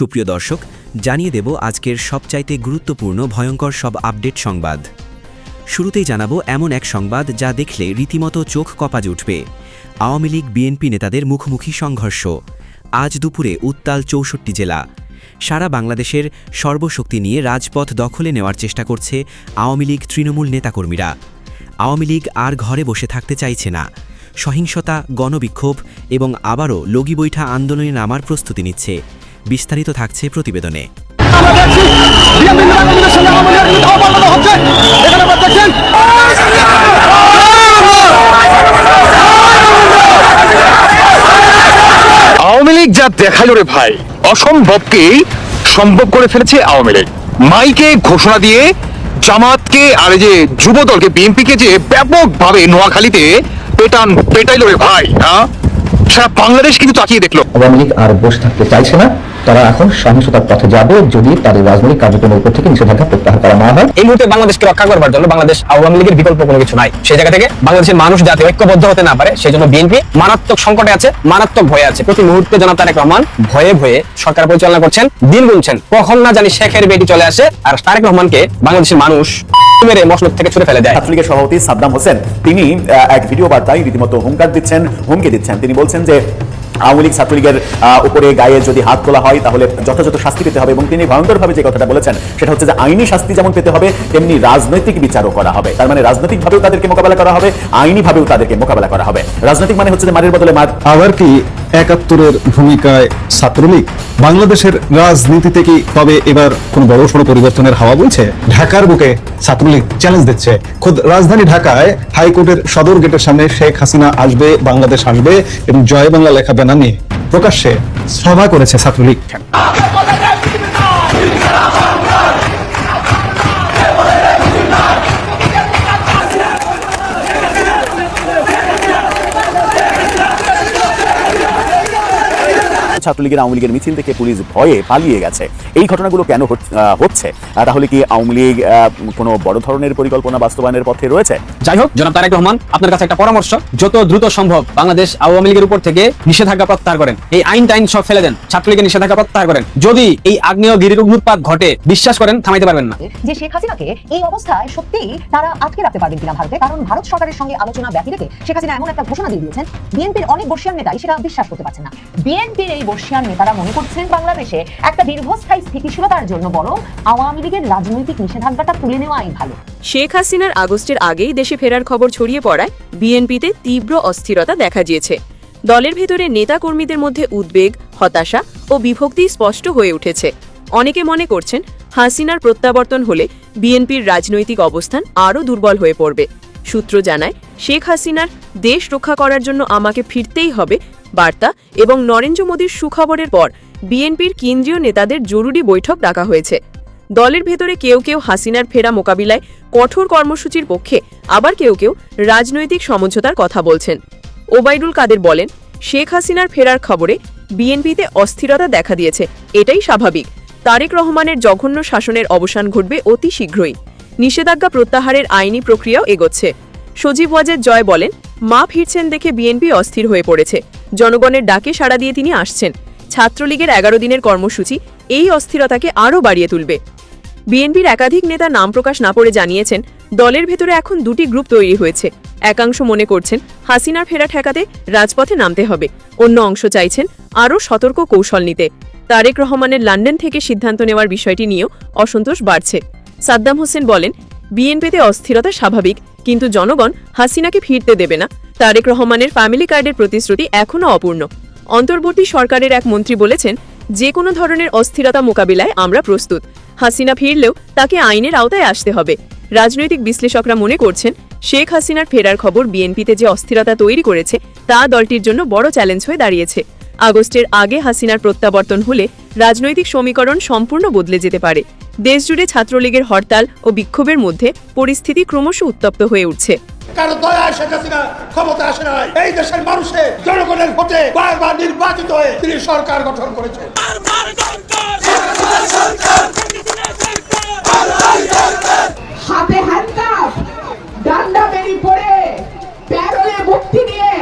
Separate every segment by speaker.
Speaker 1: সুপ্রিয় দর্শক, জানিয়ে দেব আজকের সবচাইতে গুরুত্বপূর্ণ ভয়ঙ্কর সব আপডেট সংবাদ। শুরুতেই জানাবো এমন এক সংবাদ যা দেখলে রীতিমতো চোখ কপাজ উঠবে। আওয়ামী লীগ বিএনপি নেতাদের মুখোমুখি সংঘর্ষ। আজ দুপুরে উত্তাল ৬৪ জেলা। সারা বাংলাদেশের সর্বশক্তি নিয়ে রাজপথ দখলে নেওয়ার চেষ্টা করছে আওয়ামী লীগ তৃণমূল নেতাকর্মীরা। আওয়ামী লীগ আর ঘরে বসে থাকতে চাইছে না। সহিংসতা, গণবিক্ষোভ এবং আবারও লগি বৈঠা আন্দোলনে নামার প্রস্তুতি নিচ্ছে। বিস্তারিত থাকছে প্রতিবেদনে।
Speaker 2: আওয়ামী লীগ যা দেখালো রে ভাই, অসম্ভবকে সম্ভব করে ফেলেছে আওয়ামী লীগ। মাইকে ঘোষণা দিয়ে জামাতকে আর যে যুবদলকে বিএনপিকে যে ব্যাপকভাবে নোয়াখালীতে পেটাইলো রে ভাই। সারা বাংলাদেশ কিন্তু তাকিয়ে দেখলো।
Speaker 3: আওয়ামী লীগ আর বসে থাকতে চাইছে না, তারা এখন সহিংসতার পথে যাবে যদি তাদের রাজনৈতিক কার্যক্রমের উপর থেকে নিষেধাজ্ঞা প্রত্যাহার করা না হয়।
Speaker 4: এই মুহূর্তে বাংলাদেশকে রক্ষা করবার জন্য বাংলাদেশ আওয়ামী লীগের বিকল্প কোনো কিছু নাই। সেই জায়গা থেকে বাংলাদেশের মানুষ যাতে ঐক্যবদ্ধ হতে না পারে সেই জন্য বিএনপি মারাত্মক সংকটে আছে, মারাত্মক ভয়ে আছে। প্রতি মুহূর্তে জনাব তারেক রহমান ভয়ে ভয়ে সরকার পরিচালনা করছেন, দিন গুনছেন কখন না জানি শেখের বেটি চলে আসে আর তারেক রহমানকে বাংলাদেশের মানুষ মেরে মসনদ থেকে ছুড়ে ফেলে দেয়।
Speaker 5: ছাত্রলীগের সভাপতি সাদ্দাম হোসেন তিনি এক ভিডিও বার্তায় রীতিমতো হুমকি দিচ্ছেন। তিনি বলছেন যে আওয়ামী লীগ ছাত্রলীগের উপরে গায়ে যদি হাত তোলা হয় তাহলে যথাযথ শাস্তি পেতে হবে, এবং তিনি ভয়ঙ্করভাবে যে কথাটা বলেছেন সেটা হচ্ছে যে আইনি শাস্তি যেমন পেতে হবে তেমনি রাজনৈতিক বিচারও করা হবে। তার মানে রাজনৈতিকভাবেও তাদেরকে মোকাবেলা করা হবে, আইনিভাবেও তাদেরকে মোকাবেলা করা হবে। রাজনৈতিক মানে হচ্ছে যে মারের বদলে মার।
Speaker 6: আবার কি ৭১-এর ভূমিকায় ছাত্রলীগ? বাংলাদেশের রাজনীতিতে কি তবে এবার কোন বড়সড় পরিবর্তনের হাওয়া বইছে? ঢাকার বুকে ছাত্রলীগ চ্যালেঞ্জ দিচ্ছে। খোদ রাজধানী ঢাকায় হাইকোর্টের সদর গেটের সামনে শেখ হাসিনা আসবে, বাংলাদেশ আসবে এবং জয় বাংলা লেখা ব্যানার নিয়ে প্রকাশ্যে সভা করেছে ছাত্রলীগ।
Speaker 5: ছাত্রলীগের আওয়ামী লীগের মিছিল থেকে পুলিশ ভয়ে পালিয়ে গেছে। এই ঘটনাগুলো কেন হচ্ছে? তাহলে কি আওয়ামী লীগ কোনো বড় ধরনের পরিকল্পনা বাস্তবায়নের পথে রয়েছে?
Speaker 4: যাই হোক, জনাব তারেক রহমান, আপনার কাছে একটা পরামর্শ, যত দ্রুত সম্ভব বাংলাদেশ আওয়ামী লীগের উপর থেকে নিষেধাজ্ঞা প্রত্যাহার করেন। এই আইন টাইন সব ফেলে দেন, ছাত্রলীগের নিষেধাজ্ঞা প্রত্যাহার করেন। যদি এই আগ্নেয়গিরির উৎপাত ঘটে, বিশ্বাস করেন থামাইতে পারবেন না।
Speaker 7: যে শেখ হাসিনাকে এই অবস্থায় সত্যি তারা আটকে রাখতে পারবেন কিনা ভারতে, কারণ ভারত সরকারের সঙ্গে আলোচনা ব্যতি রেখে শেখ হাসিনা এমন একটা ঘোষণা দিয়ে দিয়েছেন, বিএনপির অনেক বর্ষিয়ান নেতাই সেটা বিশ্বাস করতে পারছেন না। বিএনপির এই বর্ষিয়ান নেতারা মনে করছেন বাংলাদেশে একটা দীর্ঘস্থায়ী স্থিতিশীলতার জন্য বরং আওয়ামী লীগের রাজনৈতিক নিষেধাজ্ঞাটা তুলে নেওয়াই ভালো।
Speaker 8: শেখ হাসিনার আগস্টের আগেই দেশে ফেরার খবর ছড়িয়ে পড়ায় বিএনপিতে তীব্র অস্থিরতা দেখা দিয়েছে। দলের ভেতরে নেতাকর্মীদের মধ্যে উদ্বেগ, হতাশা ও বিভক্তি স্পষ্ট হয়ে উঠেছে। অনেকে মনে করছেন হাসিনার প্রত্যাবর্তন হলে বিএনপির রাজনৈতিক অবস্থান আরও দুর্বল হয়ে পড়বে। সূত্র জানায়, শেখ হাসিনার দেশ রক্ষা করার জন্য আমাকে ফিরতেই হবে বার্তা এবং নরেন্দ্র মোদীর সুখবরের পর বিএনপির কেন্দ্রীয় নেতাদের জরুরি বৈঠক ডাকা হয়েছে। দলের ভেতরে কেউ কেউ হাসিনার ফেরা মোকাবিলায় কঠোর কর্মসূচির পক্ষে, আবার কেউ কেউ রাজনৈতিক সমঝোতার কথা বলছেন। ওবায়দুল কাদের বলেন, শেখ হাসিনার ফেরার খবরে বিএনপিতে অস্থিরতা দেখা দিয়েছে, এটাই স্বাভাবিক। তারেক রহমানের জঘন্য শাসনের অবসান ঘটবে অতি শীঘ্রই। নিষেধাজ্ঞা প্রত্যাহারের আইনি প্রক্রিয়াও এগোচ্ছে। সজীব ওয়াজেদ জয় বলেন, মা ফিরছেন দেখে বিএনপি অস্থির হয়ে পড়েছে। জনগণের ডাকে সাড়া দিয়ে তিনি আসছেন। ছাত্রলীগের ১১ দিনের কর্মসূচি এই অস্থিরতাকে আরও বাড়িয়ে তুলবে। বিএনপির একাধিক নেতা নাম প্রকাশ না করে জানিয়েছেন, দলের ভেতরে এখন দুটি গ্রুপ তৈরি হয়েছে। একাংশ মনে করছেন হাসিনার ফেরা ঠেকাতে রাজপথে নামতে হবে, অন্য অংশ চাইছেন আরও সতর্ক কৌশল নিতে। তারেক রহমানের লন্ডন থেকে সিদ্ধান্ত নেওয়ার বিষয়টি নিয়েও অসন্তোষ বাড়ছে। সাদ্দাম হোসেন বলেন, বিএনপিতে অস্থিরতা স্বাভাবিক, কিন্তু জনগণ হাসিনাকে ফিরতে দেবে না। তারেক রহমানের ফ্যামিলি কার্ডের প্রতিশ্রুতি এখনও অপূর্ণ। অন্তর্বর্তী সরকারের এক মন্ত্রী বলেছেন, যে কোনো ধরনের অস্থিরতা মোকাবিলায় আমরা প্রস্তুত। হাসিনা ফিরলেও তাকে আইনের আওতায় আসতে হবে। রাজনৈতিক বিশ্লেষকরা মনে করছেন, শেখ হাসিনার ফেরার খবর বিএনপিতে যে অস্থিরতা তৈরি করেছে তা দলটির জন্য বড় চ্যালেঞ্জ হয়ে দাঁড়িয়েছে। আগস্টের আগে হাসিনার প্রত্যাবর্তন হলে রাজনৈতিক সমীকরণ সম্পূর্ণ বদলে যেতে পারে। দেশজুড়ে ছাত্রলীগের হরতাল ও বিক্ষোভের মধ্যে পরিস্থিতি ক্রমশ উত্তপ্ত হয়ে উঠছে।
Speaker 9: কারো দয়ায় শেখ হাসিনা ক্ষমতা আসে নাই। এই দেশের মানুষের জনগণের ভোটে বারবার নির্বাচিত হয়ে তিনি সরকার গঠন করেছেন।
Speaker 10: হাতে হ্যান্ডকাফ, ডান্ডা বেরি পড়ে, প্যারোলে মুক্তি নিয়ে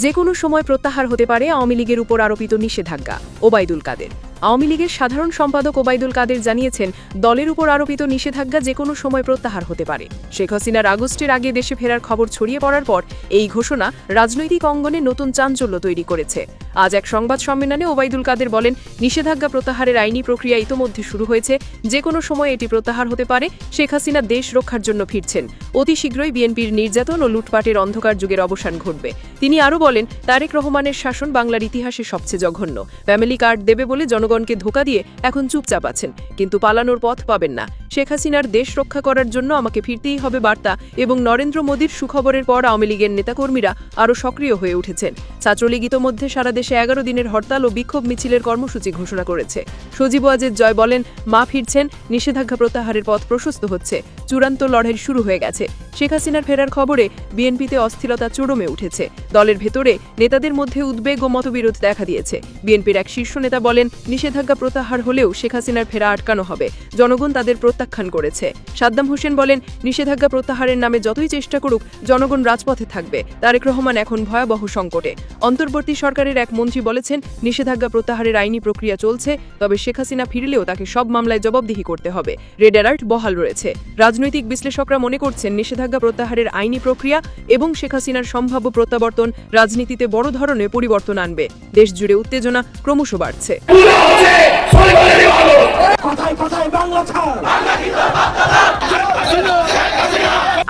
Speaker 8: যে কোনো সময় প্রত্যাহার হতে পারে আওয়ামী লীগের উপর আরোপিত নিষেধাজ্ঞা। ওবায়দুল কাদের, আওয়ামী লীগের সাধারণ সম্পাদক ওবায়দুল কাদের জানিয়েছেন, দলের উপর আরোপিত নিষেধাজ্ঞা যে কোনো সময় প্রত্যাহার হতে পারে। শেখ হাসিনার আগস্টের আগে দেশে ফেরার খবর ছড়িয়ে পড়ার পর এই ঘোষণা রাজনৈতিক অঙ্গনে নতুন চাঞ্চল্য তৈরি করেছে। আজ এক সংবাদ সম্মেলনে ওবায়দুল কাদের বলেন, নিষেধাজ্ঞা প্রত্যাহারের আইনি প্রক্রিয়া ইতোমধ্যে শুরু হয়েছে, যে কোনো সময় এটি প্রত্যাহার হতে পারে। শেখ হাসিনা দেশ রক্ষার জন্য ফিরছেন। অতি শীঘ্রই বিএনপির নির্যাতন ও লুটপাটের অন্ধকার যুগের অবসান ঘটবে। তিনি আরও বলেন, তারেক রহমানের শাসন বাংলার ইতিহাসে সবচেয়ে জঘন্য। ফ্যামিলি কার্ড দেবে বলে জনগণকে ধোঁকা দিয়ে এখন চুপচাপ আছেন, কিন্তু পালানোর পথ পাবেন না। শেখ হাসিনার দেশ রক্ষা করার জন্য আমাকে ফিরতেই হবে বার্তা এবং নরেন্দ্র মোদীর সুখবরের পর আওয়ামী লীগের নেতাকর্মীরা আরও সক্রিয় হয়ে উঠেছেন। ছাত্রলীগ ইতোমধ্যে সারা দেশে 11 দিনের হরতাল ও বিক্ষোভ মিছিলের কর্মসূচি ঘোষণা করেছে। সজীব ওয়াজেদ জয় বলেন, মা ফিরছেন, নিষেধাজ্ঞা প্রত্যাহারের পথ প্রশস্ত হচ্ছে, চূড়ান্ত লড়াই শুরু হয়ে গেছে। শেখ হাসিনার ফেরার খবরে বিএনপিতে অস্থিরতা চরমে উঠেছে। দলের ভেতরে নেতাদের মধ্যে উদ্বেগ ও মতবিরোধ দেখা দিয়েছে। বিএনপির এক শীর্ষ নেতা বলেন, নিষেধাজ্ঞা প্রত্যাহার হলেও শেখ হাসিনার ফেরা আটকানো হবে, জনগণ তাদের প্রত্যাখ্যান করেছে। সাদ্দাম হোসেন বলেন, নিষেধাজ্ঞা প্রত্যাহারের নামে যতই চেষ্টা করুক, জনগণ রাজপথে থাকবে। তারেক রহমান এখন ভয়াবহ সংকটে। অন্তর্বর্তী সরকারের এক মন্ত্রী বলেছেন, নিষেধাজ্ঞা প্রত্যাহারের আইনি প্রক্রিয়া চলছে, তবে শেখ হাসিনা ফিরলেও তাকে সব মামলায় জবাবদিহি করতে হবে। রেড অ্যালার্ট বহাল রয়েছে। রাজনৈতিক বিশ্লেষকরা মনে করছেন, নিষেধাজ্ঞা প্রত্যাহারের আইনি প্রক্রিয়া এবং শেখ হাসিনার সম্ভাব্য প্রত্যাবর্তন রাজনীতিতে বড় ধরনের পরিবর্তন আনবে। দেশ জুড়ে উত্তেজনা ক্রমশ বাড়ছে।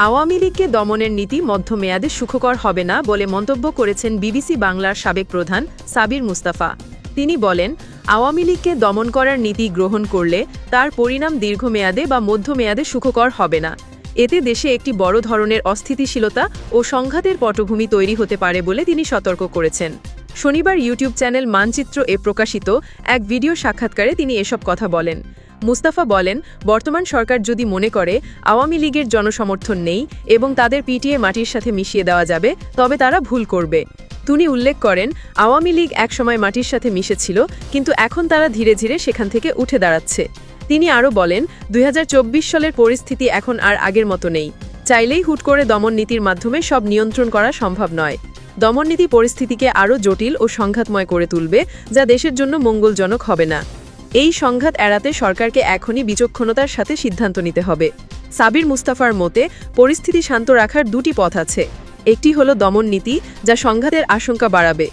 Speaker 8: আওয়ামী লীগকে দমনের নীতি মধ্যমেয়াদে সুখকর হবে না বলে মন্তব্য করেছেন বিবিসি বাংলার সাবেক প্রধান সাবির মুস্তাফা। তিনি বলেন, আওয়ামী লীগকে দমন করার নীতি গ্রহণ করলে তার পরিণাম দীর্ঘমেয়াদে বা মধ্যমেয়াদে সুখকর হবে না। এতে দেশে একটি বড় ধরনের অস্থিতিশীলতা ও সংঘাতের পটভূমি তৈরি হতে পারে বলে তিনি সতর্ক করেছেন। শনিবার ইউটিউব চ্যানেল মানচিত্র এ প্রকাশিত এক ভিডিও সাক্ষাৎকারে তিনি এসব কথা বলেন। মুস্তাফা বলেন, বর্তমান সরকার যদি মনে করে আওয়ামী লীগের জনসমর্থন নেই এবং তাদের পিটিয়ে মাটির সাথে মিশিয়ে দেওয়া যাবে, তবে তারা ভুল করবে। তিনি উল্লেখ করেন, আওয়ামী লীগ একসময় মাটির সাথে মিশেছিল, কিন্তু এখন তারা ধীরে ধীরে সেখান থেকে উঠে দাঁড়াচ্ছে। তিনি আরও বলেন, 2024 সালের পরিস্থিতি এখন আর আগের মতো নেই। চাইলেই হুট করে দমন নীতির মাধ্যমে সব নিয়ন্ত্রণ করা সম্ভব নয়। দমননীতি পরিস্থিতিকে আরও জটিল ও সংঘাতময় করে তুলবে, যা দেশের জন্য মঙ্গলজনক হবে না। এই সংঘাত এড়াতে সরকারকে এখনই বিচক্ষণতার সাথে সিদ্ধান্ত নিতে হবে। সাবির মুস্তাফার মতে, পরিস্থিতি শান্ত রাখার দুটি পথ আছে। একটি হলো দমন নীতি, যা সংঘাতের আশঙ্কা বাড়াবে।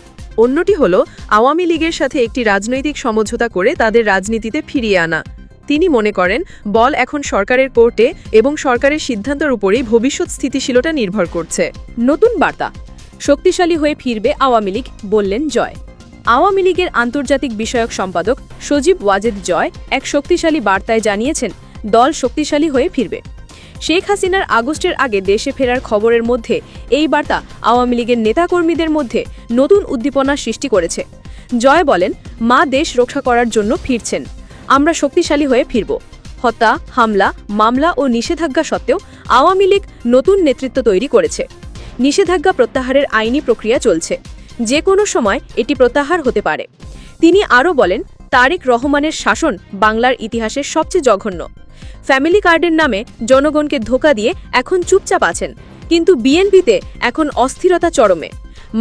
Speaker 8: অন্যটি হলো আওয়ামী লীগের সাথে একটি রাজনৈতিক সমঝোতা করে তাদের রাজনীতিতে ফিরিয়ে আনা। তিনি মনে করেন, বল এখন সরকারের কোর্টে এবং সরকারের সিদ্ধান্তের উপরেই ভবিষ্যৎ স্থিতিশীলতা নির্ভর করছে। নতুন বার্তা, শক্তিশালী হয়ে ফিরবে আওয়ামী লীগ, বললেন জয়। আওয়ামী লীগের আন্তর্জাতিক বিষয়ক সম্পাদক সজীব ওয়াজেদ জয় এক শক্তিশালী বার্তায় জানিয়েছেন, দল শক্তিশালী হয়ে ফিরবে। শেখ হাসিনার আগস্টের আগে দেশে ফেরার খবরের মধ্যে এই বার্তা আওয়ামী লীগের নেতাকর্মীদের মধ্যে নতুন উদ্দীপনা সৃষ্টি করেছে। জয় বলেন, মা দেশ রক্ষা করার জন্য ফিরছেন, আমরা শক্তিশালী হয়ে ফিরব। হত্যা, হামলা, মামলা ও নিষেধাজ্ঞা সত্ত্বেও আওয়ামী লীগ নতুন নেতৃত্ব তৈরি করেছে। নিষেধাজ্ঞা প্রত্যাহারের আইনি প্রক্রিয়া চলছে, যে কোনো সময় এটি প্রত্যাহার হতে পারে। তিনি আরও বলেন, তারেক রহমানের শাসন বাংলার ইতিহাসের সবচেয়ে জঘন্য। ফ্যামিলি কার্ডের নামে জনগণকে ধোঁকা দিয়ে এখন চুপচাপ আছেন, কিন্তু বিএনপিতে এখন অস্থিরতা চরমে।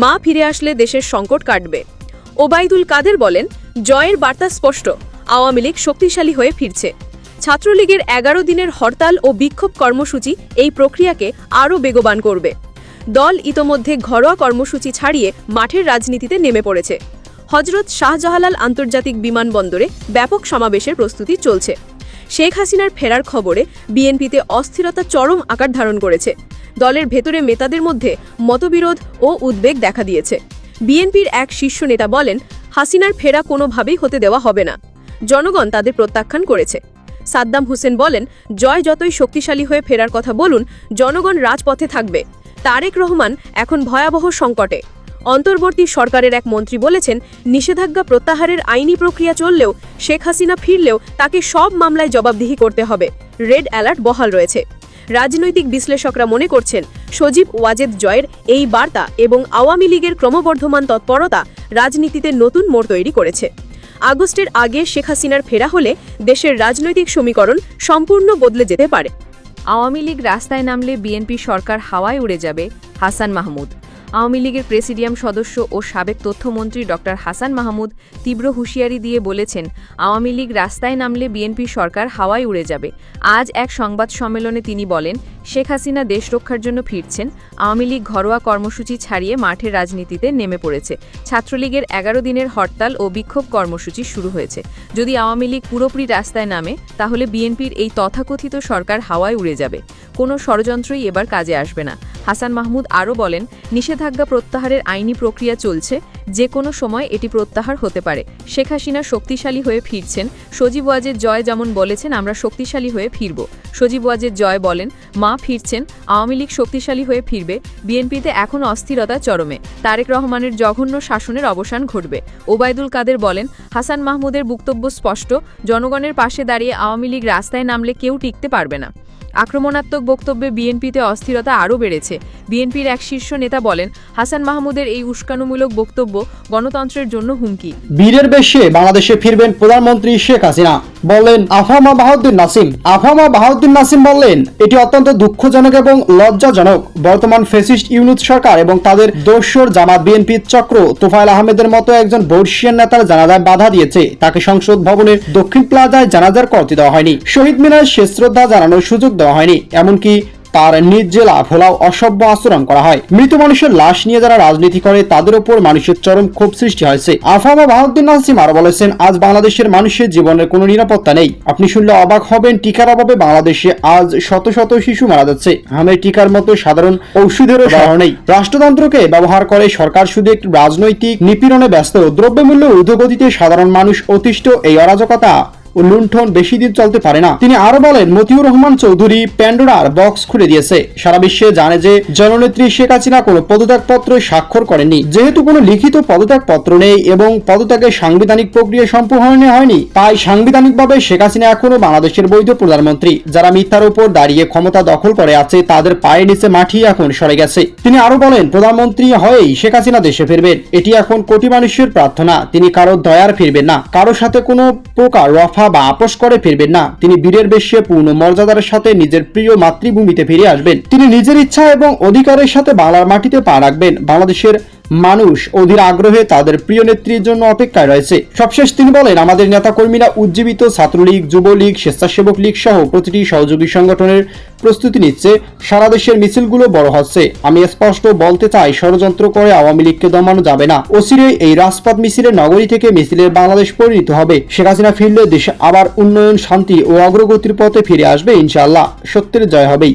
Speaker 8: মা ফিরে আসলে দেশের সংকট কাটবে। ওবায়দুল কাদের বলেন, জয়ের বার্তা স্পষ্ট, আওয়ামী লীগ শক্তিশালী হয়ে ফিরছে। ছাত্রলীগের 11 দিনের হরতাল ও বিক্ষোভ কর্মসূচি এই প্রক্রিয়াকে আরও বেগবান করবে। দল ইতোমধ্যে ঘরোয়া কর্মসূচি ছাড়িয়ে মাঠের রাজনীতিতে নেমে পড়েছে। হজরত শাহজালাল আন্তর্জাতিক বিমানবন্দরে ব্যাপক সমাবেশের প্রস্তুতি চলছে। শেখ হাসিনার ফেরার খবরে বিএনপিতে অস্থিরতা চরম আকার ধারণ করেছে। দলের ভেতরে নেতাদের মধ্যে মতবিরোধ ও উদ্বেগ দেখা দিয়েছে। বিএনপির এক শীর্ষ নেতা বলেন, হাসিনার ফেরা কোনোভাবেই হতে দেওয়া হবে না, জনগণ তাদের প্রত্যাখ্যান করেছে। সাদ্দাম হোসেন বলেন, জয় যতই শক্তিশালী হয়ে ফেরার কথা বলুন, জনগণ রাজপথে থাকবে। তারেক রহমান এখন ভয়াবহ সংকটে। অন্তর্বর্তী সরকারের এক মন্ত্রী বলেছেন, নিষেধাজ্ঞা প্রত্যাহারের আইনি প্রক্রিয়া চললেও শেখ হাসিনা ফিরলেও তাকে সব মামলায় জবাবদিহি করতে হবে। রেড অ্যালার্ট বহাল রয়েছে। রাজনৈতিক বিশ্লেষকরা মনে করছেন, সজীব ওয়াজেদ জয়ের এই বার্তা এবং আওয়ামী লীগের ক্রমবর্ধমান তৎপরতা রাজনীতিতে নতুন মোড় তৈরি করেছে। আগস্টের আগে শেখ হাসিনার ফেরা হলে দেশের রাজনৈতিক সমীকরণ সম্পূর্ণ বদলে যেতে পারে। আওয়ামী লীগ রাস্তায় নামলে বিএনপি সরকার হাওয়ায় উড়ে যাবে, হাসান মাহমুদ। আওয়ামী লীগের প্রেসিডিয়াম সদস্য ও সাবেক তথ্যমন্ত্রী ডক্টর হাসান মাহমুদ তীব্র হুঁশিয়ারি দিয়ে বলেছেন, আওয়ামী লীগ রাস্তায় নামলে বিএনপি সরকার হাওয়ায় উড়ে যাবে। আজ এক সংবাদ সম্মেলনে তিনি বলেন, শেখ হাসিনা দেশ রক্ষার জন্য ফিরছেন, আওয়ামী লীগ ঘরোয়া কর্মসূচি ছাড়িয়ে মাঠের রাজনীতিতে নেমে পড়েছে। ছাত্রলীগের 11 দিনের হরতাল ও বিক্ষোভ কর্মসূচি শুরু হয়েছে। যদি আওয়ামী লীগ পুরোপুরি রাস্তায় নামে তাহলে বিএনপির এই তথাকথিত সরকার হাওয়ায় উড়ে যাবে। কোনো ষড়যন্ত্রই এবার কাজে আসবে না। হাসান মাহমুদ আরও বলেন, নিষেধাজ্ঞা প্রত্যাহারের আইনি প্রক্রিয়া চলছে, যে কোনো সময় এটি প্রত্যাহার হতে পারে। শেখ হাসিনা শক্তিশালী হয়ে ফিরছেন। সজীব ওয়াজেদ জয় যেমন বলেছেন, আমরা শক্তিশালী হয়ে ফিরব। সজীব ওয়াজেদ জয় বলেন, মা ফিরছেন, আওয়ামী লীগ শক্তিশালী হয়ে ফিরবে। বিএনপিতে এখন অস্থিরতা চরমে। তারেক রহমানের জঘন্য শাসনের অবসান ঘটবে। ওবায়দুল কাদের বলেন, হাসান মাহমুদের বক্তব্য স্পষ্ট, জনগণের পাশে দাঁড়িয়ে আওয়ামী লীগ রাস্তায় নামলে কেউ টিকতে পারবে না। আক্রমণাত্মক বক্তব্যে বিএনপিতে অস্থিরতা আরও বেড়েছে। বিএনপির এক শীর্ষ নেতা বলেন, হাসান মাহমুদের এই উস্কানিমূলক বক্তব্য গণতন্ত্রের জন্য হুমকি।
Speaker 11: বীরের বেশে বাংলাদেশে ফিরবেন প্রধানমন্ত্রী শেখ হাসিনা, বললেন আফামা বাহাউদ্দিন নাসিম। আফামা বাহাউদ্দিন নাসিম বললেন, এটি অত্যন্ত দুঃখজনক এবং লজ্জাজনক। বর্তমান ফ্যাসিস্ট ইউনুস সরকার এবং তাদের দোসর জামাত বিএনপির চক্র তোফায়েল আহমেদের মতো একজন বর্ষিয়ান নেতার জানাজায় বাধা দিয়েছে। তাকে সংসদ ভবনের দক্ষিণ প্লাজায় জানাজার করতে দেওয়া হয়নি। শহীদ মিনার শেষ শ্রদ্ধা জানানোর সুযোগ দেওয়া হয়নি। এমনকি তার নিজ জেলা ভোলাও অসভ্য আচরণ করা হয়। মৃত মানুষের লাশ নিয়ে যারা রাজনীতি করে তাদের উপর মানুষের চরম ক্ষোভ সৃষ্টি হয়েছে। আফামা বাহাউদ্দিন নাসিম আরো বলেছেন, আজ বাংলাদেশের মানুষের জীবনের কোনো নিরাপত্তা নেই। আপনি শুনলে অবাক হবেন, টিকার অভাবে বাংলাদেশে আজ শত শত শিশু মারা যাচ্ছে। হামের টিকার মতো সাধারণ ঔষধেরও সরবরাহ নেই। রাষ্ট্রযন্ত্রকে ব্যবহার করে সরকার শুধু একটি রাজনৈতিক নিপীড়নে ব্যস্ত। দ্রব্যমূল্য ঊর্ধ্বগতিতে সাধারণ মানুষ অতিষ্ঠ। এই অরাজকতা ও লুণ্ঠন বেশি দিন চলতে পারে না। তিনি আরো বলেন, মতিউর রহমান চৌধুরী প্যান্ডোরার বক্স খুলে দিয়েছে। সারা বিশ্বে জানে যে জননেত্রী শেখ হাসিনা কোনো পদত্যাগপত্র স্বাক্ষর করেননি। যেহেতু কোনো লিখিত পদত্যাগপত্র নেই এবং পদত্যাগের সাংবিধানিক প্রক্রিয়া সম্পূর্ণ হয়নি, তাই সাংবিধানিকভাবে শেখ হাসিনা এখনো বাংলাদেশের বৈধ প্রধানমন্ত্রী। যারা মিথ্যার উপর দাঁড়িয়ে ক্ষমতা দখল করে আছে তাদের পায়ের নিচে মাটি এখন সরে গেছে। তিনি আরো বলেন, প্রধানমন্ত্রী হয়েই শেখ হাসিনা দেশে ফিরবেন, এটি এখন কোটি মানুষের প্রার্থনা। তিনি কারো দয়ার ফিরবেন না, কারোর সাথে কোনো প্রকার রফা বা আপোষ করে ফিরবেন না। তিনি বীরের বেশে পূর্ণ মর্যাদার সাথে নিজের প্রিয় মাতৃভূমিতে ফিরে আসবেন। তিনি নিজের ইচ্ছা এবং অধিকারের সাথে বাংলার মাটিতে পা রাখবেন। বাংলাদেশের মানুষ অধীর আগ্রহে তাদের প্রিয় নেত্রীর জন্য অপেক্ষায় রয়েছে। সবশেষ তিনি বলেন, আমাদের নেতাকর্মীরা উজ্জীবিত ছাত্রলীগ, যুবলীগ, স্বেচ্ছাসেবক লীগ সহ প্রতিটি সহযোগী সংগঠনের প্রস্তুতি নিচ্ছে। সারা দেশের মিছিলগুলো বড় হচ্ছে। আমি স্পষ্ট বলতে চাই, ষড়যন্ত্র করে আওয়ামী লীগকে দমানো যাবে না। অচিরেই এই রাজপথ মিছিলের নগরী থেকে মিছিলের বাংলাদেশ পরিণত হবে। শেখ হাসিনা ফিরলে দেশে আবার উন্নয়ন, শান্তি ও অগ্রগতির পথে ফিরে আসবে ইনশাআল্লাহ। সত্যের জয় হবেই।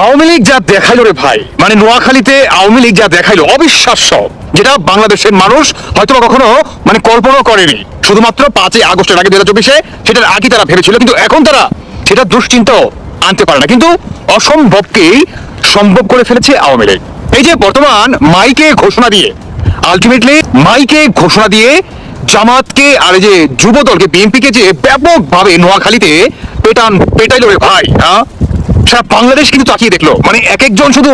Speaker 2: আওয়ামী লীগ যা দেখাইলো রে ভাই, মানে নোয়াখালীতে আওয়ামী লীগ যা দেখাইলো অবিশ্বাস্য, যেটা বাংলাদেশের মানুষ হয়তো কখনো মানে কল্পনা করেনি। শুধুমাত্র 5ই আগস্টের আগে 2024-এ সেটার আগে তারা ভেবেছিল, কিন্তু এখন তারা সেটা দুশ্চিন্তাও আনতে পারে না। কিন্তু অসম্ভবকেই সম্ভব করে ফেলেছে আওয়ামী লীগ। এই যে বর্তমান মাইকে ঘোষণা দিয়ে, আলটিমেটলি মাইকে ঘোষণা দিয়ে জামাতকে আর এই যে যুবদলকে, বিএনপিকে যে ব্যাপকভাবে নোয়াখালীতে পেটাইলো রে ভাই, হ্যাঁ, সারা বাংলাদেশ কিন্তু তাকিয়ে দেখলো। মানে এক একজন শুধু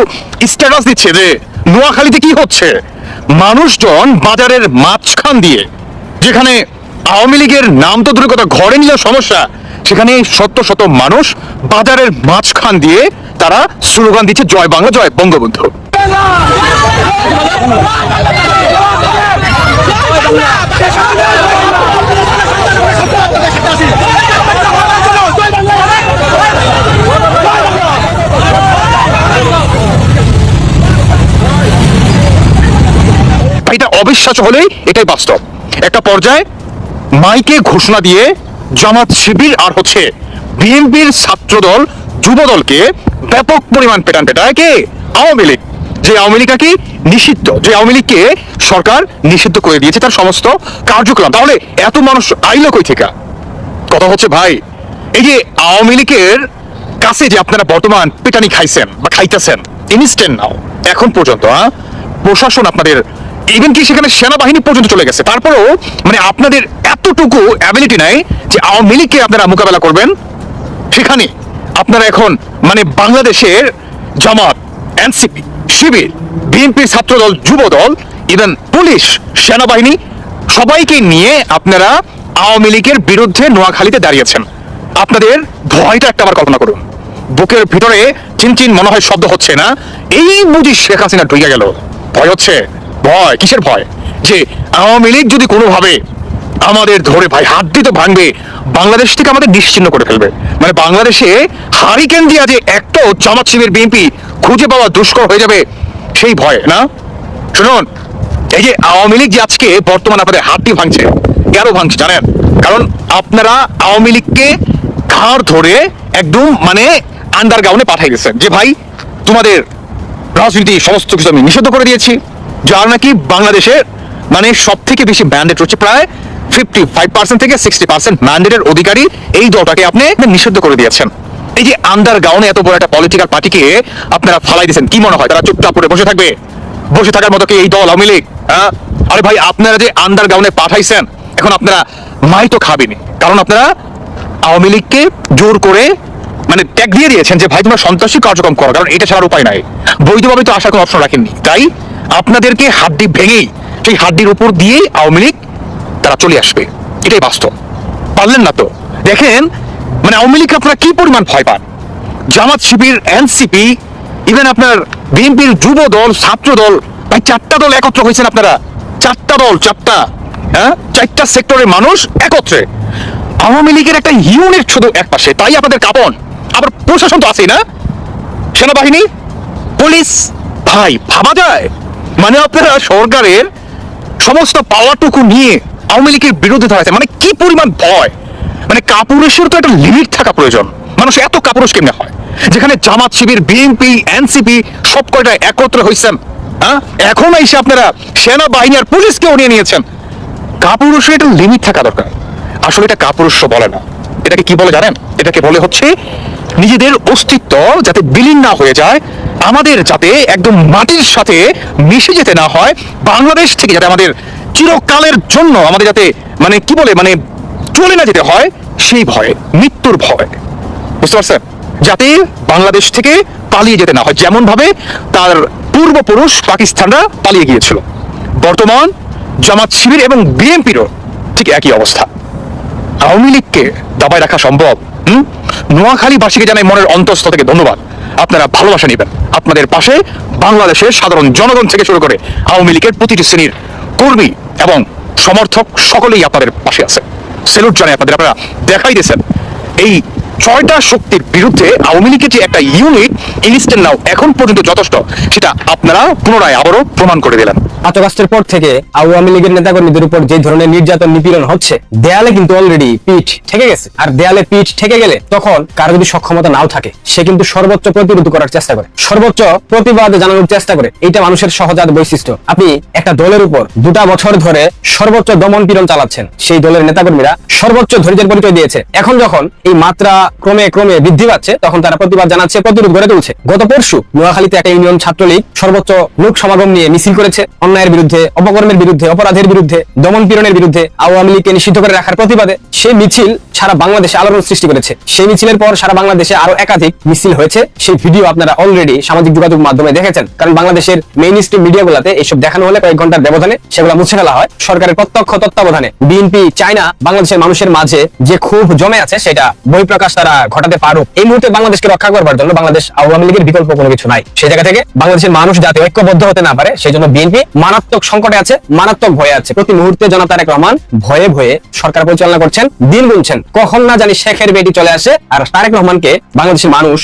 Speaker 2: স্ট্যাটাস দিচ্ছে যে নোয়াখালীতে কি হচ্ছে। মানুষজন বাজারের মাঝখান দিয়ে, যেখানে আওয়ামী লীগের নাম তো দূরের কথা, ঘরে নিলে সমস্যা, সেখানে শত শত মানুষ বাজারের মাঝখান দিয়ে তারা স্লোগান দিচ্ছে, জয় বাংলা, জয় বঙ্গবন্ধু। এটা অবিশ্বাস্য হলেই এটাই বাস্তব। একটা পর্যায়ে মাইকে ঘোষণা দিয়ে জামাত, শিবির আর হচ্ছে বিএনপির ছাত্রদল, যুবদলকে ব্যাপক পরিমাণ পেটায় কে? আওয়ামী লীগ। যে আওয়ামী লীগ কি নিষিদ্ধ, যে আওয়ামী লীগকে সরকার নিষিদ্ধ করে দিয়েছে তার সমস্ত কার্যক্রম। তাহলে এত মানুষ আইলো কই থেকে? কথা হচ্ছে ভাই, এই যে আওয়ামী লীগের কাছে যে আপনারা বর্তমান পেটানি খাইছেন বা খাইতেছেন, ইনস্ট্যান্ট নাও এখন পর্যন্ত প্রশাসন আপনাদের, ইভেন কি সেখানে সেনাবাহিনী পর্যন্ত চলে গেছে, তারপরেও মানে আপনাদের এতটুকু অ্যাবিলিটি নাই যে আওয়ামী লীগকে আপনারা মোকাবেলা করবেন। সেখানে আপনারা এখন মানে বাংলাদেশের জামাত, এনসিপি শিবির, বিএনপি, ছাত্রদল, যুবদল, ইভেন পুলিশ, সেনাবাহিনী সবাইকে নিয়ে আপনারা আওয়ামী লীগের বিরুদ্ধে নোয়াখালীতে দাঁড়িয়েছেন। আপনাদের ভয়টা একটা আবার কল্পনা করুন। বুকের ভিতরে চিনচিন মনে হয় শব্দ হচ্ছে না, এই বুঝি শেখ হাসিনা ঢুকে গেল। ভয় হচ্ছে? ভয় কিসের ভয়? যে আওয়ামী লীগ যদি কোনোভাবে আমাদের ধরে ভাই হাত দিতে ভাঙবে, বাংলাদেশ থেকে আমাদের নিশ্চিহ্ন করে ফেলবে। মানে বাংলাদেশে হারিকেন দিয়া যে একটাও জামাত শিবির বিএনপি খুঁজে পাওয়া দুষ্কর হয়ে যাবে, সেই ভয় না। শুনুন, এই যে আওয়ামী লীগ যে আজকে বর্তমানে আপনাদের হাত দিয়ে ভাঙছে, কেন ভাঙছে জানেন? কারণ আপনারা আওয়ামী লীগকে ঘাড় ধরে একদম মানে আন্ডারগ্রাউন্ডে পাঠাই দিয়েছেন যে ভাই তোমাদের রাজনীতি সমস্ত কিছু আমি নিষিদ্ধ করে দিয়েছি। যার নাকি বাংলাদেশে মানে সব থেকে বেশি ম্যান্ডেট রয়েছে, প্রায় 55% থেকে 60% ম্যান্ডেটের অধিকারী এই দলটাকে আপনি নিষিদ্ধ করে দিয়েছেন। এই যে আন্ডারগ্রাউন্ডে এত বড় একটা পলিটিক্যাল পার্টিকে আপনারা ফালাই দিয়েছেন, কি মনে হয় তারা চুপচাপ করে বসে থাকবে? বসে থাকার মতো কি এই দল আওয়ামী লীগ? হ্যাঁ, আরে ভাই আপনারা যে আন্ডারগ্রাউন্ডে পাঠাইছেন, এখন আপনারা মাই তো খাবেনি, কারণ আপনারা আওয়ামী লীগকে জোর করে মানে ট্যাগ দিয়ে দিয়েছেন যে ভাই তোমরা সন্ত্রাসী কার্যক্রম করো, কারণ এটা ছাড়ার উপায় নাই। বৈধভাবে তো আসার কোনো অপশন রাখেননি, তাই আপনাদেরকে হাড্ডি ভেঙেই সেই হাড্ডির উপর দিয়েই আওয়ামী লীগ তারা চলে আসবে, এটাই বাস্তব। পারলেন না তো দেখেন, মানে আওয়ামী লীগ আপনারা কি পরিমাণ ভয় পান। জামাত শিবির, এনসিপি, ইভেন আপনার বিএনপির যুব দল, ছাত্র দল, ভাই 4টা দল একত্র হয়েছেন আপনারা। 4টা দল, 4টা, হ্যাঁ 4টা সেক্টরের মানুষ একত্রে। আওয়ামী লীগের একটা ইউনিট শুধু এক পাশে, তাই আপনাদের কাঁপন। আবার প্রশাসন তো আছেই না, সেনাবাহিনী, পুলিশ, ভাই ভাবা যায়? মানে আপনারা সরকারের সমস্ত পাওয়ারটুকু নিয়ে আওয়ামী লীগের বিরুদ্ধে দাঁড়াচ্ছে, মানে কি পরিমাণ ভয়। মানে কাপুরুষের তো একটা লিমিট থাকা প্রয়োজন। মানুষ এত কাপুরুষ কেমনে হয় যেখানে জামাত শিবির, বিএনপি, এনসিপি সব কয়টা একত্র হয়েছেন? হ্যাঁ, এখন এসে আপনারা সেনাবাহিনী আর পুলিশকেও নিয়ে নিয়েছেন। কাপুরুষের একটা লিমিট থাকা দরকার। আসলে এটা কাপুরুষ বলে না, এটাকে কি বলে জানেন? এটাকে বলে হচ্ছে নিজেদের অস্তিত্ব যাতে বিলীন না হয়ে যায়, আমাদের যাতে একদম মাটির সাথে মিশে যেতে না হয়, বাংলাদেশ থেকে যাতে আমাদের চিরকালের জন্য আমাদের যাতে মানে কি বলে মানে চলে না যেতে হয়, সেই ভয়, মৃত্যুর ভয়, বুঝতে পারছেন? যাতে বাংলাদেশ থেকে পালিয়ে যেতে না হয়, যেমন ভাবে তার পূর্বপুরুষ পাকিস্তানরা পালিয়ে গিয়েছিল। বর্তমান জামাত শিবির এবং বিএনপিরও ঠিক একই অবস্থা। আওয়ামী লীগকে দাবায় রাখা সম্ভব? নোয়াখালীবাসীকে জানাই মনের অন্তঃস্থল থেকে ধন্যবাদ। আপনারা ভালোবাসা নেবেন, আপনাদের পাশে বাংলাদেশের সাধারণ জনগণ থেকে শুরু করে আওয়ামী লীগের প্রতিটি শ্রেণীর কর্মী এবং সমর্থক সকলেই আপনাদের পাশে আছে। সেলুট জানাই আপনাদের, আপনারা দেখাই দিয়েছেন এই 6টা শক্তির বিরুদ্ধে আওয়ামী লীগের যে একটা ইউনিট ইনস্ট্যান্ট নাও এখন পর্যন্ত যথেষ্ট, সেটা আপনারা পুনরায় আবারও প্রমাণ করে দিলেন।
Speaker 4: 5 আগস্টের পর থেকে আওয়ামী লীগের নেতাকর্মীদের উপর যে ধরনের নির্যাতন, নিপীড়ন হচ্ছে, দেয়ালে কিন্তু অলরেডি পিঠ ঠেকে গেছে। আর দেয়ালে পিঠ ঠেকে গেলে তখন কারো যদি সক্ষমতা নাও থাকে, সে কিন্তু সর্বোচ্চ প্রতিরোধ করার চেষ্টা করে, সর্বোচ্চ প্রতিবাদ জানানোর চেষ্টা করে। এটা মানুষের সহজাত বৈশিষ্ট্য। আপনি একটা দলের উপর 2টা বছর ধরে সর্বোচ্চ দমন পীড়ন চালাচ্ছেন, সেই দলের নেতাকর্মীরা সর্বোচ্চ ধৈর্যের পরিচয় দিয়েছে। এখন যখন এই মাত্রা ক্রমে ক্রমে বৃদ্ধি পাচ্ছে, তখন তারা প্রতিবাদ জানাচ্ছে, প্রতিরোধ গড়ে তুলছে। গত পরশু নোয়াখালীতে একটা ইউনিয়ন ছাত্রলীগ সর্বোচ্চ লোক সমাগম নিয়ে মিছিল করেছে, অন্যায়ের বিরুদ্ধে, অপকর্মের বিরুদ্ধে, অপরাধের বিরুদ্ধে, দমন পীড়নের বিরুদ্ধে, আওয়ামী লীগকে নিষিদ্ধ করে রাখার প্রতিবাদে। সেই মিছিল সারা বাংলাদেশে আলোড়ন সৃষ্টি করেছে। সেই মিছিলের পর সারা বাংলাদেশে আরো একাধিক মিছিল হয়েছে। সেই ভিডিও আপনারা অলরেডি সামাজিক যোগাযোগ মাধ্যমে দেখেছেন। কারণ বাংলাদেশের মেইন স্ট্রিম মিডিয়াগুলোতে এইসব দেখানো হলে কয়েক ঘন্টার ব্যবধানে সেগুলো মুছে ফেলা হয় সরকারের প্রত্যক্ষ তত্ত্বাবধানে। বিএনপি চায় না বাংলাদেশের মানুষের মাঝে যে ক্ষোভ জমে আছে সেটা বহিঃপ্রকাশ তারা ঘটাতে পারুক। এই মুহূর্তে বাংলাদেশকে রক্ষা করবার জন্য বাংলাদেশ আওয়ামী লীগের বিকল্প কোনো কিছু নাই। সেই জায়গা থেকে বাংলাদেশের মানুষ যাতে ঐক্যবদ্ধ হতে না পারে, সেই জন্য বিএনপি মারাত্মক সংকটে আছে, মারাত্মক ভয়ে আছে। প্রতি মুহূর্তে জনাব তারেক রহমান ভয়ে ভয়ে সরকার পরিচালনা করছেন, দিন গুনছেন, কখন না জানি শেখের বেটি চলে আসে আর তারেক রহমানকে বাংলাদেশের মানুষ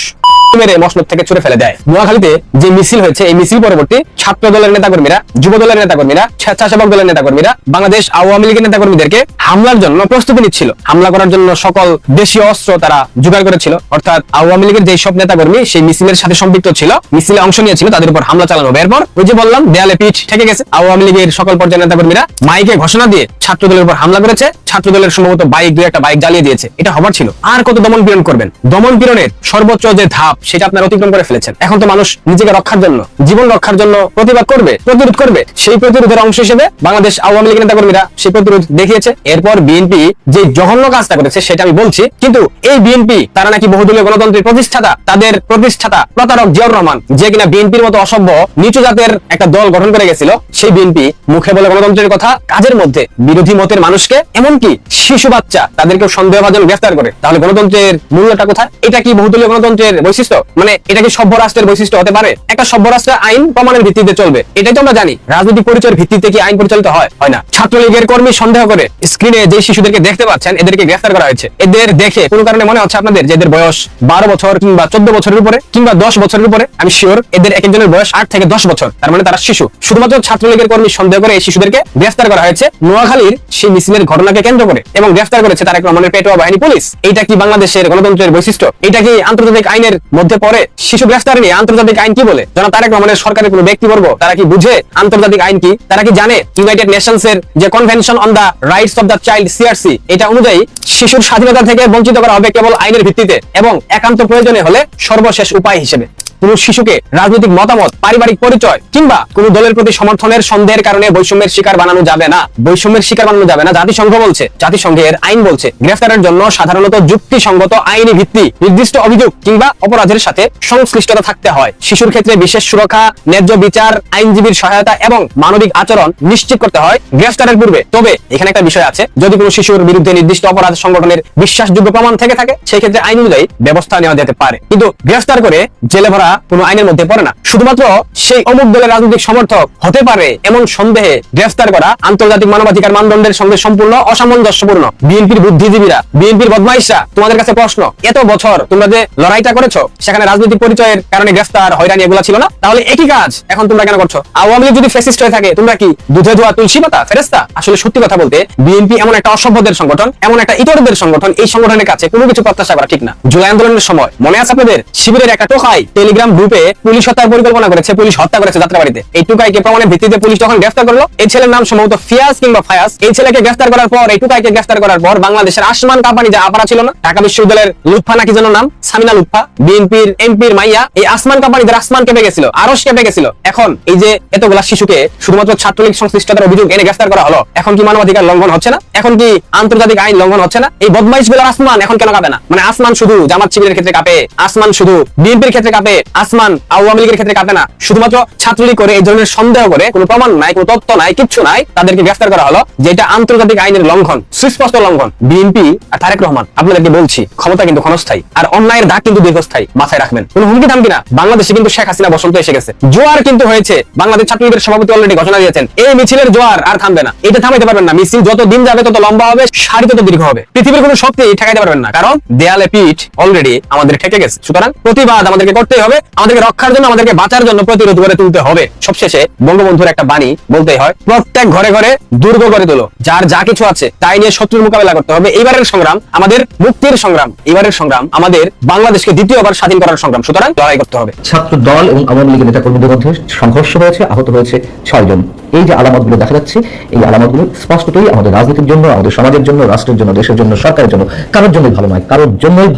Speaker 4: মেরে মসনদ থেকে ছুড়ে ফেলে দেয়। নোয়াখালীতে যে মিছিল হয়েছে, এই মিছিল পরবর্তী ছাত্র দলের নেতাকর্মীরা, যুব দলের নেতাকর্মীরা, স্বেচ্ছাসেবক দলের নেতাকর্মীরা বাংলাদেশ আওয়ামী লীগের নেতাকর্মীদেরকে হামলার জন্য প্রস্তুতি নিচ্ছিল। হামলা করার জন্য সকল দেশীয় অস্ত্র তারা জোগাড় করেছিল। অর্থাৎ আওয়ামী লীগের যে সব নেতাকর্মী সেই মিছিলের সাথে সম্পৃক্ত ছিল, মিছিলে অংশ নিয়েছিল, তাদের উপর হামলা চালানো হবে। এরপর ওই যে বললাম দেয়ালে পিঠ ঠেকে গেছে, আওয়ামী লীগের সকল পর্যায়ের নেতাকর্মীরা মাইকে ঘোষণা দিয়ে ছাত্র দলের উপর হামলা করেছে। ছাত্র দলের সম্ভবত বাইক, 2-1টা বাইক জ্বালিয়ে দিয়েছে। এটা হবার ছিল। আর কত দমন পীড়ন করবেন? দমন পীড়নের সর্বোচ্চ যে ধাপ, সেটা আপনারা অতিক্রম করে ফেলেছেন। এখন তো মানুষ নিজেকে রক্ষার জন্য, জীবন রক্ষার জন্য প্রতিবাদ করবে, প্রতিরোধ করবে। সেই প্রতিরোধের অংশ হিসেবে বাংলাদেশ আওয়ামী লীগের নেতাকর্মীরা সেই প্রতিরোধ দেখিয়েছে। এরপর বিএনপি যে জঘন্য কাজটা করেছে সেটা আমি বলছি, কিন্তু এই বিএনপি তারা নাকি বহুদলীয় গণতন্ত্রের প্রতিষ্ঠাতা, তাদের প্রতিষ্ঠাতা প্রতারক জিয়াউর রহমান, যে কিনা বিএনপির মতো অসভ্য নিচু জাতের একটা দল গঠন করে গেছিল, সেই বিএনপি মুখে বলে গণতন্ত্রের কথা, কাজের মধ্যে বিরোধী মতের মানুষকে, এমনকি শিশু বাচ্চা তাদেরকেও সন্দেহভাজন গ্রেফতার করে। তাহলে গণতন্ত্রের মূল্যটা কোথায়? এটা কি বহুদলীয় গণতন্ত্রের বৈশিষ্ট্য? মানে এটা কি সভ্য রাষ্ট্রের বৈশিষ্ট্য হতে পারে? একটা সভ্য রাষ্ট্রের আইন প্রমাণের ভিত্তিতে চলবে, এটাই তো আমরা জানি। রাজনৈতিক পরিচয়ের ভিত্তিতে কি আইন পরিচালিত হয়? হয় না। ছাত্রলীগের কর্মী সন্দেহ করে স্ক্রিনে যে শিশুদেরকে দেখতে পাচ্ছেন, এদেরকে গ্রেফতার করা হয়েছে। এদের দেখে কোনো কারণে মনে হচ্ছে আপনাদের যে এদের বয়স 12 বছর কিংবা 14 বছরের উপরে কিংবা 10 বছরের উপরে? আমি শিওর এদের এক একজনের বয়স 8 থেকে 10 বছর, তার মানে তারা শিশু। শুধুমাত্র ছাত্রলীগের কর্মী সন্দেহ করে এই শিশুদেরকে গ্রেফতার করা হয়েছে নোয়াখালীর সেই মিছিলের ঘটনাকে কেন্দ্র করে, এবং গ্রেফতার করেছে তারেক রহমানের পেটোয়া বাহিনী পুলিশ। এইটা কি বাংলাদেশের গণতন্ত্রের বৈশিষ্ট্য? এটা কি আন্তর্জাতিক আইনের মধ্যে পড়ে? শিশু গ্রেফতার নিয়ে আন্তর্জাতিক আইন কি বলে? জনাব তারেক রহমানের সরকারের কোনো ব্যক্তিবর্গ তারা কি বুঝে আন্তর্জাতিক আইন কি? তারা কি জানে ইউনাইটেড নেশনস এর যে convention on the rights of the child CRC, এটা অনুযায়ী শিশুর স্বাধীনতা থেকে বঞ্চিত করা হবে কেবল আইনের ভিত্তিতে এবং একান্ত প্রয়োজনে হলে সর্বশেষ উপায় হিসেবে। কোন শিশুকে রাজনৈতিক মতামত, পারিবারিক পরিচয় কিংবা কোন দলের প্রতি সমর্থনের সন্দেহের কারণে বৈষম্যের শিকার বানানো যাবে না। বৈষম্যের শিকার বানানো যাবে না। জাতিসংঘ বলছে, জাতিসংঘের আইন বলছে গ্রেফতারের জন্য সাধারণত যুক্তিসঙ্গত আইনি ভিত্তি, নির্দিষ্ট অভিযোগ কিংবা অপরাধের সাথে সংশ্লিষ্টতা থাকতে হয়। শিশুর ক্ষেত্রে বিশেষ সুরক্ষা, ন্যায্য বিচার, আইনজীবীর সহায়তা এবং মানবিক আচরণ নিশ্চিত করতে হয় গ্রেফতারের পূর্বে। তবে এখানে একটা বিষয় আছে, যদি কোনো শিশুর বিরুদ্ধে নির্দিষ্ট অপরাধ সংগঠনের বিশ্বাসযোগ্য প্রমাণ থেকে থাকে, সেই ক্ষেত্রে আইন অনুযায়ী ব্যবস্থা নেওয়া যেতে পারে। কিন্তু গ্রেফতার করে জেলে ভরা কোনো আইনের মধ্যে পড়ে না। শুধুমাত্র সেই অমুক দলের রাজনৈতিক সমর্থক হতে পারে এমন সন্দেহে গ্রেফতার করা আন্তর্জাতিক মানবাধিকার মানদণ্ডের সঙ্গে সম্পূর্ণ অসামঞ্জস্যপূর্ণ। বিএনপির বুদ্ধিজীবীরা, বিএনপির বদমাইশরা, তোমাদের কাছে প্রশ্ন, এত বছর তোমরা যে লড়াইটা করেছো সেখানে রাজনৈতিক পরিচয়ের কারণে গ্রেফতার, হয়রানি এগুলো ছিল না? তাহলে একই কাজ এখন তোমরা কেন করছো? আওয়ামী লীগ যদি ফ্যাসিস্ট হয়ে থাকে, তোমরা কি দুধে ধোয়া তুলসী পাতা, ফেরেশতা? আসলে সত্যি কথা বলতে বিএনপি এমন একটা অসভ্যদের সংগঠন, এমন একটা ইতরদের সংগঠন, এই সংগঠনের কাছে কোনো কিছু প্রত্যাশা করা ঠিক না। জুলাই আন্দোলনের সময় মনে আছে আপনাদের, শিবিরের একটা টোকাই টেলিগ্রাম গ্রুপে পুলিশ হত্যার পরিকল্পনা করেছে, পুলিশ হত্যা করেছে যাত্রাবাড়িতে। এই টুকাইকে প্রমাণের ভিত্তিতে পুলিশ যখন গ্রেফতার করলো, এই ছেলের নাম সম্ভবত ফিয়াজ কিংবা ফায়াজ, এই ছেলেকে গ্রেফতার করার পর, এই টুকাইকে গ্রেফতার করার পর বাংলাদেশের আসমান কাঁপানি যা আপারা ছিল না, ঢাকা বিশ্ববিদ্যালয়ের লুৎফা নাকি যেন নাম, সামিনা লুৎফা, বিএনপির এমপির মাইয়া, এই আসমান কাঁপানিদের আসমান কেঁপে গেছিল, আরশ কেঁপে গেছিল। এখন এই যে এতগুলা শিশুকে শুধুমাত্র ছাত্রলীগ সংশ্লিষ্টতার অভিযোগ এনে গ্রেফতার করা হলো, এখন কি মানবাধিকার লঙ্ঘন হচ্ছে না? এখন কি আন্তর্জাতিক আইন লঙ্ঘন হচ্ছে না? এই বদমাইশগুলোর আসমান এখন কেন কাঁপে না? মানে আসমান শুধু জামাত শিবিরের ক্ষেত্রে কাঁপে, আসমান শুধু বিএনপির ক্ষেত্রে কাঁপে, আসমান আওয়ামী লীগের ক্ষেত্রে কাঁপে না। শুধুমাত্র ছাত্রলীগ করে এই ধরনের সন্দেহ করে, কোনো প্রমাণ নাই, কোনো তথ্য নাই, কিচ্ছু নাই, তাদেরকে গ্রেফতার করা হলো, যেটা আন্তর্জাতিক আইনের লঙ্ঘন, সুস্পষ্ট লঙ্ঘন। বিএনপি আর তারেক রহমান, আপনাদেরকে বলছি, ক্ষমতা কিন্তু ক্ষণস্থায়ী, আর অন্যায়ের দাগ কিন্তু দীর্ঘস্থায়ী, মাথায় রাখবেন। কোনো হুমকি দামকি না। বাংলাদেশে কিন্তু শেখ হাসিনা বসন্ত এসে গেছে, জোয়ার কিন্তু হয়েছে। বাংলাদেশ ছাত্রলীগের সভাপতি অলরেডি ঘোষণা দিয়েছেন, এই মিছিলের জোয়ার আর থামবে না। এটা থামাইতে পারবেন না। মিছিল যত দিন যাবে তত লম্বা হবে, সারি তত দীর্ঘ হবে। পৃথিবীর কোনো শক্তি ঠেকাইতে পারবেন না, কারণ দেয়ালে পিঠ অলরেডি আমাদের ঠেকে গেছে। সুতরাং প্রতিবাদ আমাদেরকে করতেই হবে, আমাদেরকে রক্ষার জন্য, আমাদেরকে বাঁচার জন্য প্রতিরোধ করে তুলতে হবে। সবশেষে বঙ্গবন্ধুর একটা বাণী বলতেই হয়, প্রত্যেক ঘরে ঘরে দুর্গ গড়ে তোলো, যার যা কিছু আছে তাই নিয়ে শত্রুর মোকাবেলা করতে হবে। এবারের সংগ্রাম আমাদের মুক্তির সংগ্রাম, এবারের সংগ্রাম আমাদের বাংলাদেশকে দ্বিতীয়বার স্বাধীন করার সংগ্রাম। সুতরাং লড়াই করতে হবে।
Speaker 3: ছাত্র দল এবং আওয়ামী লীগের নেতাকর্মীদের মধ্যে সংঘর্ষ হয়েছে, আহত হয়েছে 6 জন। এই যে আলামতগুলো দেখা যাচ্ছে, এই আলামতগুলো স্পষ্টতই আমাদের রাজনীতির জন্য, আমাদের সমাজের জন্য, রাষ্ট্রের জন্য, দেশের জন্য, সরকারের জন্য কারোর জন্যই ভালো নয়, কারোর জন্যই